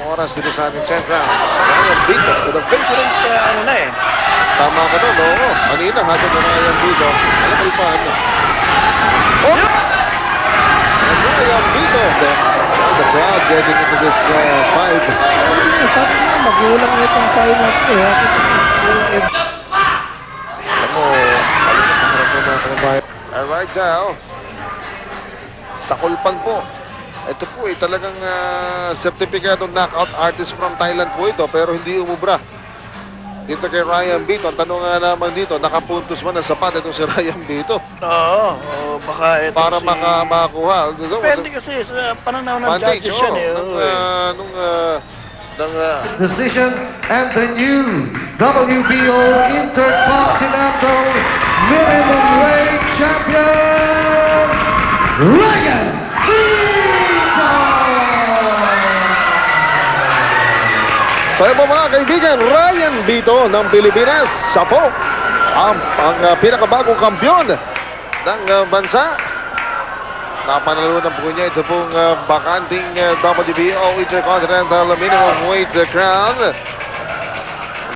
oras dito sa ating Central. Ryan Vito to the face. Ano na eh. Tama ka doon, oo. Kanina, hatid na Ryan Vito. Alam mo pa, ano? Oh! And Ryan Vito. The crowd getting into this fight. Sabi mo, magulang na itong final eh. Alam mo, harap mo mga kababayan. Alright, now. Sakulpan po. Ito po talagang sertipikadong knockout artist from Thailand po ito, pero hindi umubra. Dito kay Ryan Vito, ang tanong nga naman dito, nakapuntos man ang sapat itong si Ryan Vito Oo, baka ito para makakuha. Depende kasi sa pananaw ng judges yan eh. Decision and the new WBO Intercontinental Minimum Weight Champion, Ryan Vito! So yun po mga kaibigan, Ryan Vito ng Pilipinas. Siya po ang pinakabagong kampiyon ng bansa. Napanalunan po niya ito pong bakanting WBO Intercontinental Minimum Weight Crown.